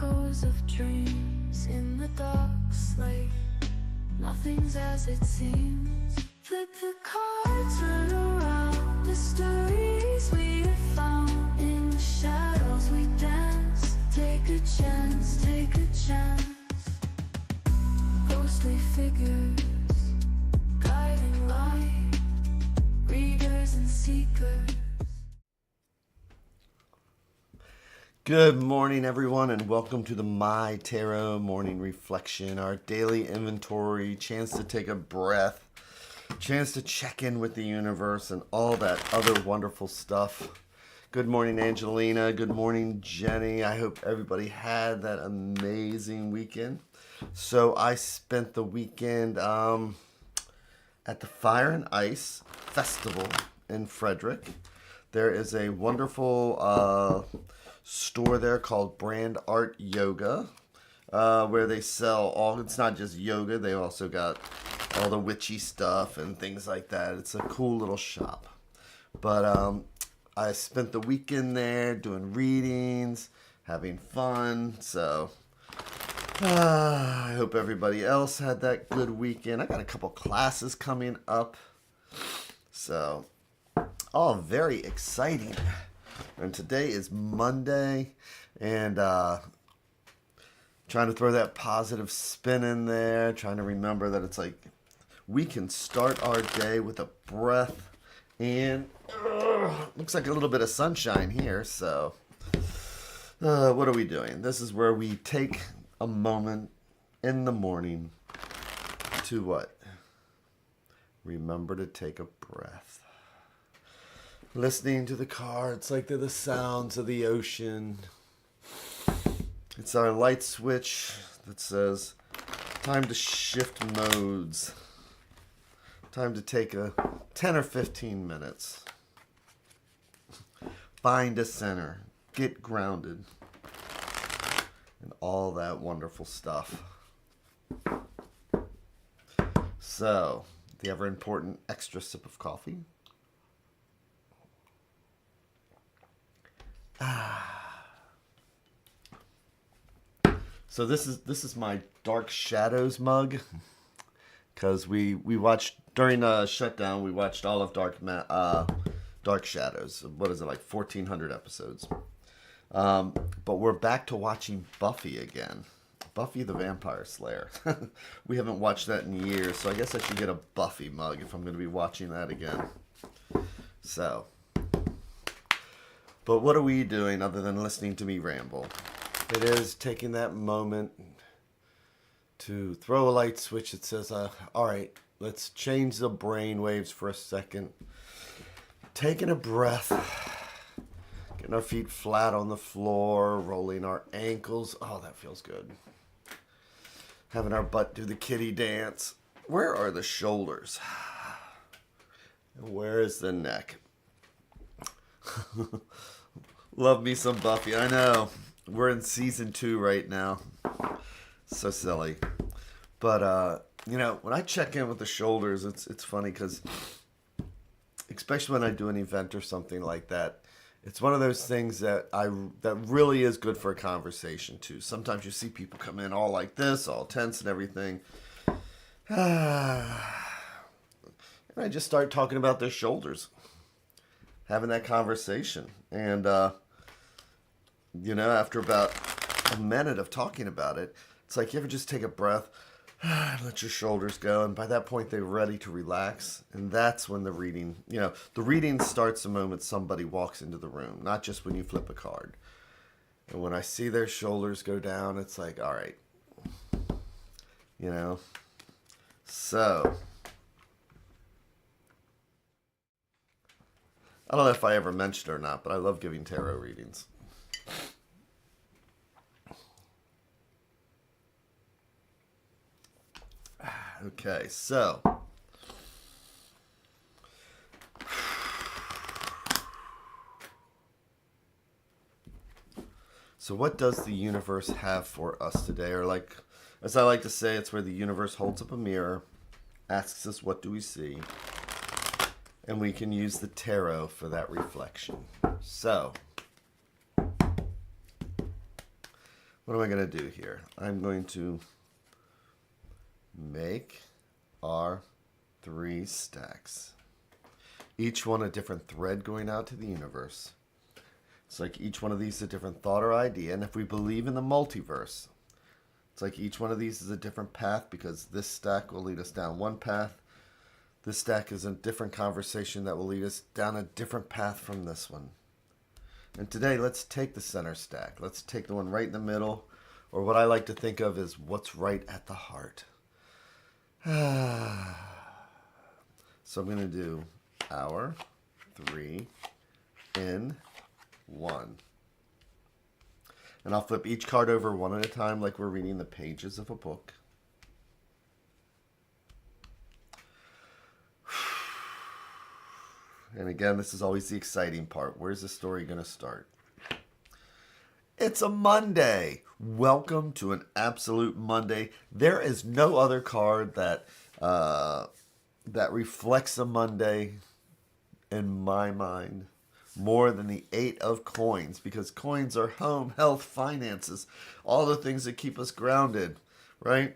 echoes of dreams in the dark slate. Nothing's as it seems. Flip the cards, turn around. Mysteries we have found. In the shadows we dance. Take a chance, take a chance. Ghostly figures, guiding light. Readers and seekers. Good morning, everyone, and welcome to the My Tarot Morning Reflection, our daily inventory, chance to take a breath, chance to check in with the universe, and all that other wonderful stuff. Good morning, Angelina. Good morning, Jenny. I hope everybody had that amazing weekend. So I spent the weekend at the Fire and Ice Festival in Frederick. There is a wonderful store there called Brand Art Yoga, where they sell all, it's not just yoga, they also got all the witchy stuff and things like that. It's a cool little shop. But I spent the weekend there doing readings, having fun, so I hope everybody else had that good weekend. I got a couple classes coming up, so all very exciting. And today is Monday, and trying to throw that positive spin in there, trying to remember that it's like we can start our day with a breath, and looks like a little bit of sunshine here, so what are we doing? This is where we take a moment in the morning to what? Remember to take a breath. Listening to the cards like they're the sounds of the ocean. It's our light switch that says, time to shift modes. Time to take a 10 or 15 minutes. Find a center. Get grounded. And all that wonderful stuff. So, the ever important extra sip of coffee. So this is my Dark Shadows mug, because we watched during the shutdown. We watched all of Dark Shadows. What is it, like 1,400 episodes? But we're back to watching Buffy again. Buffy the Vampire Slayer. We haven't watched that in years, so I guess I should get a Buffy mug if I'm going to be watching that again. So. But what are we doing other than listening to me ramble? It is taking that moment to throw a light switch that says, all right, let's change the brain waves for a second. Taking a breath, getting our feet flat on the floor, rolling our ankles. Oh, that feels good. Having our butt do the kitty dance. Where are the shoulders? And where is the neck? Love me some Buffy. I know. We're in season 2 right now. So silly. But, when I check in with the shoulders, it's funny because, especially when I do an event or something like that, it's one of those things that really is good for a conversation, too. Sometimes you see people come in all like this, all tense and everything. And I just start talking about their shoulders. Having that conversation. And, after about a minute of talking about it, it's like you ever just take a breath, let your shoulders go, and by that point they're ready to relax. And that's when the reading starts the moment somebody walks into the room, not just when you flip a card. And when I see their shoulders go down, it's like, all right, So, I don't know if I ever mentioned it or not, but I love giving tarot readings. Okay, so what does the universe have for us today? Or like, as I like to say, it's where the universe holds up a mirror, asks us what do we see, and we can use the tarot for that reflection. So, What am I going to do here? I'm going to make our 3 stacks. Each one a different thread going out to the universe. It's like each one of these is a different thought or idea. And if we believe in the multiverse, it's like each one of these is a different path, because this stack will lead us down one path. This stack is a different conversation that will lead us down a different path from this one. And today, let's take the center stack. Let's take the one right in the middle, or what I like to think of as what's right at the heart. So I'm going to do our 3 in 1. And I'll flip each card over one at a time like we're reading the pages of a book. And again, this is always the exciting part. Where's the story going to start? It's a Monday. Welcome to an absolute Monday. There is no other card that reflects a Monday in my mind more than the 8 of coins, because coins are home, health, finances, all the things that keep us grounded, right?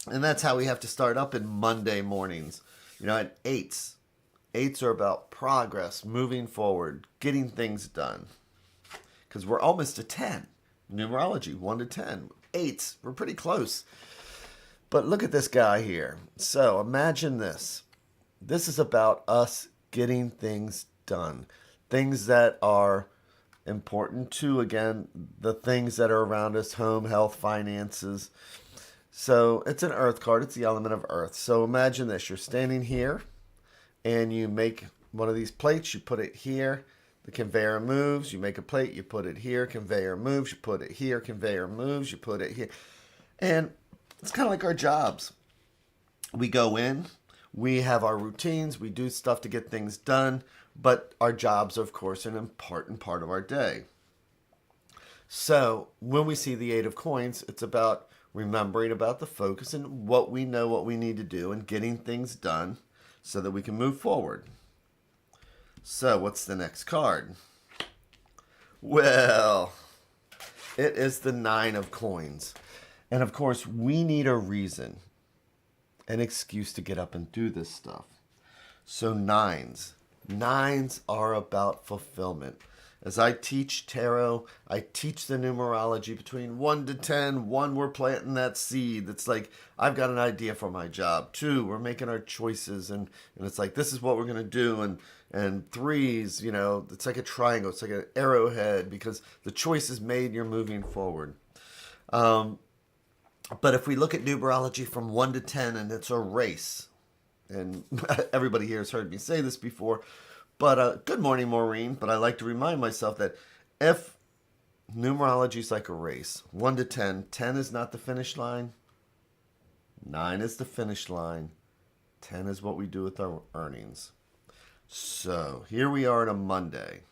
And that's how we have to start up in Monday mornings. And eights are about progress, moving forward, getting things done. Because we're almost a 10. Numerology, 1 to 10. 8s, we're pretty close. But look at this guy here. So imagine this. This is about us getting things done. Things that are important to, again, the things that are around us, home, health, finances. So it's an earth card. It's the element of earth. So imagine this. You're standing here, and you make one of these plates. You put it here. The conveyor moves. You make a plate. You put it here. Conveyor moves. You put it here. Conveyor moves. You put it here. And it's kind of like our jobs. We go in. We have our routines. We do stuff to get things done. But our jobs, of course, are an important part of our day. So when we see the 8 of coins, it's about remembering about the focus and what we know, what we need to do, and getting things done so that we can move forward. So what's the next card? Well, it is the 9 of coins. And of course, we need a reason, an excuse to get up and do this stuff. So nines are about fulfillment. As I teach tarot, I teach the numerology between 1 to 10. 1, we're planting that seed. It's like, I've got an idea for my job. 2, we're making our choices. And it's like, this is what we're going to do. And 3s, it's like a triangle. It's like an arrowhead, because the choice is made, you're moving forward. But if we look at numerology from 1 to 10, and it's a race, and everybody here has heard me say this before, but good morning, Maureen. But I like to remind myself that if numerology is like a race, 1 to 10, 10 is not the finish line, 9 is the finish line, 10 is what we do with our earnings. So here we are on a Monday.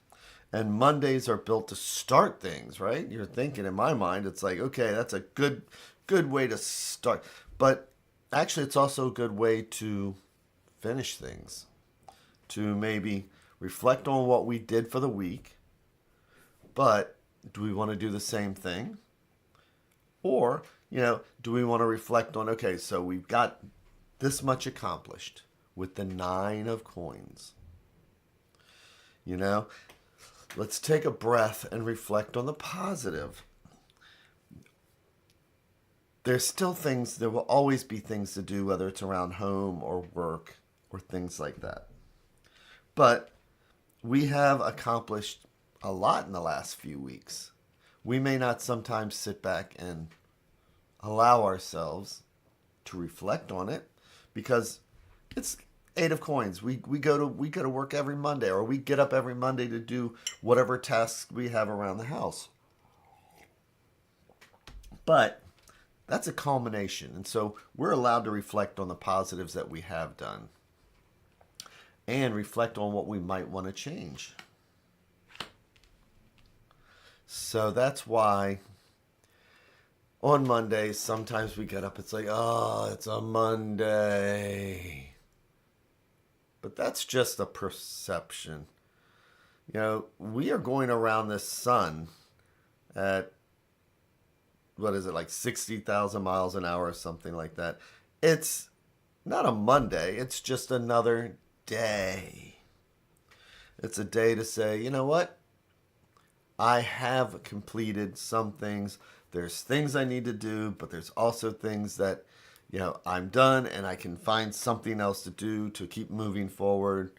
And Mondays are built to start things, right? You're thinking, in my mind, it's like, okay, that's a good way to start. But actually, it's also a good way to finish things, to maybe reflect on what we did for the week. But do we want to do the same thing? Or, do we want to reflect on, okay, so we've got this much accomplished with the 9 of coins. Let's take a breath and reflect on the positive. There's still things, there will always be things to do, whether it's around home or work or things like that. But we have accomplished a lot in the last few weeks. We may not sometimes sit back and allow ourselves to reflect on it, because it's 8 of coins. We go to work every Monday, or we get up every Monday to do whatever tasks we have around the house. But that's a culmination. And so we're allowed to reflect on the positives that we have done and reflect on what we might want to change. So that's why on Mondays, sometimes we get up, it's like, oh, it's a Monday. But that's just a perception. We are going around this sun at what is it, like 60,000 miles an hour or something like that. It's not a Monday, it's just another day. It's a day to say, you know what? I have completed some things. There's things I need to do, but there's also things that, I'm done and I can find something else to do to keep moving forward.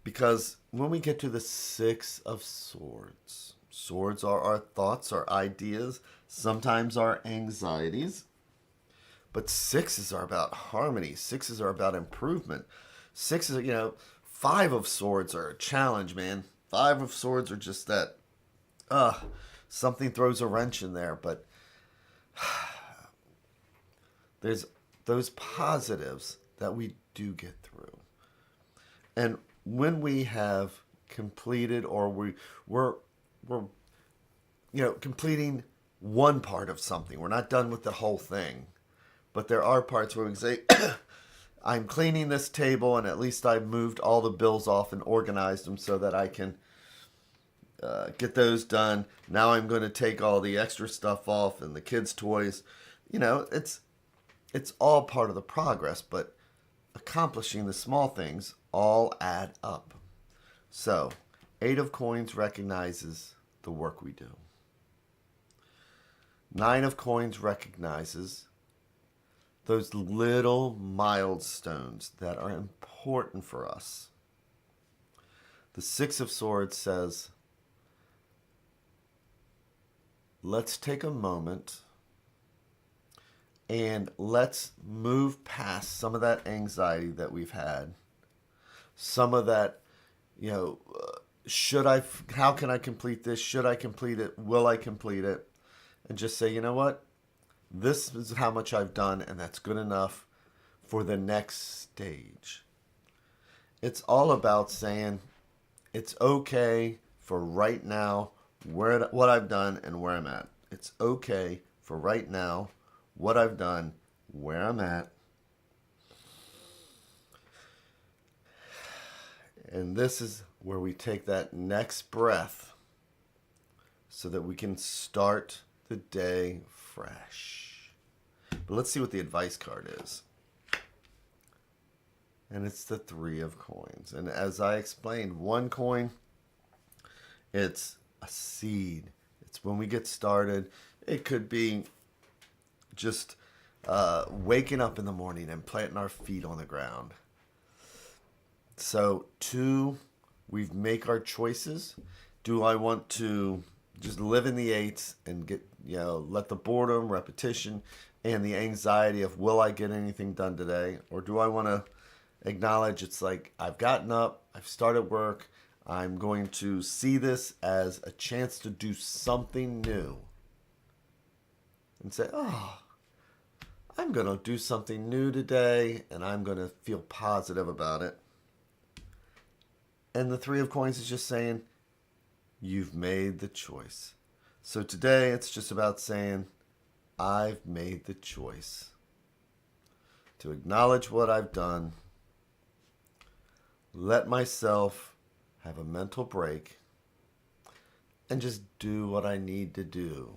Because when we get to the Six of Swords, swords are our thoughts, our ideas, sometimes our anxieties. But sixes are about harmony. Sixes are about improvement. Sixes, Five of Swords are a challenge, man. Five of Swords are just that, something throws a wrench in there. But there's those positives that we do get through. And when we have completed, or we're completing one part of something, we're not done with the whole thing. But there are parts where we can say, I'm cleaning this table, and at least I've moved all the bills off and organized them so that I can get those done. Now I'm going to take all the extra stuff off and the kids' toys. It's all part of the progress, but accomplishing the small things all add up. So, Eight of Coins recognizes the work we do. Nine of Coins recognizes those little milestones that are important for us. The Six of Swords says, let's take a moment and let's move past some of that anxiety that we've had. Some of that, how can I complete this? Should I complete it? Will I complete it? And just say, you know what? This is how much I've done, and that's good enough for the next stage. It's all about saying it's okay for right now what I've done and where I'm at. It's okay for right now what I've done, where I'm at. And this is where we take that next breath so that we can start the day fresh. But let's see what the advice card is. And it's the Three of Coins. And as I explained, one coin, it's a seed. It's when we get started. It could be just waking up in the morning and planting our feet on the ground. So, two, we make our choices. Do I want to just live in the eights and get, let the boredom, repetition, and the anxiety of will I get anything done today? Or do I want to acknowledge it's like I've gotten up, I've started work, I'm going to see this as a chance to do something new. And say, I'm going to do something new today, and I'm going to feel positive about it. And the Three of Coins is just saying, you've made the choice. So today it's just about saying, I've made the choice to acknowledge what I've done, let myself have a mental break, and just do what I need to do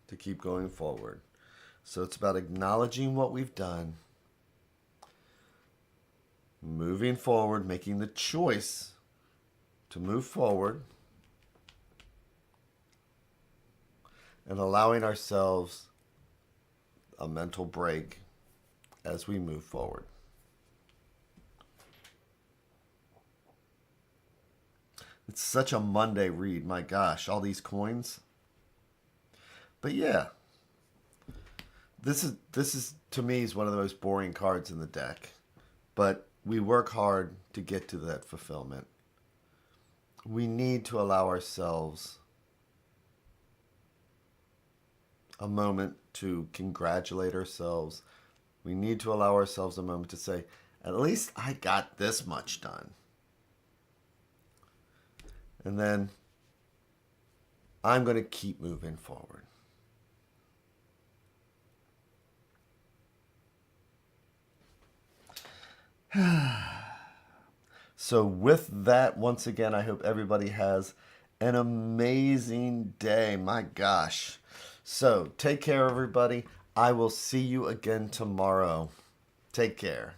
to keep going forward. So it's about acknowledging what we've done, moving forward, making the choice to move forward, and allowing ourselves a mental break as we move forward. It's such a Monday read. My gosh, all these coins. But yeah, this is to me is one of the most boring cards in the deck. But we work hard to get to that fulfillment. We need to allow ourselves a moment to congratulate ourselves. We need to allow ourselves a moment to say, at least I got this much done. And then I'm going to keep moving forward. So with that, once again, I hope everybody has an amazing day. My gosh. So take care, everybody. I will see you again tomorrow. Take care.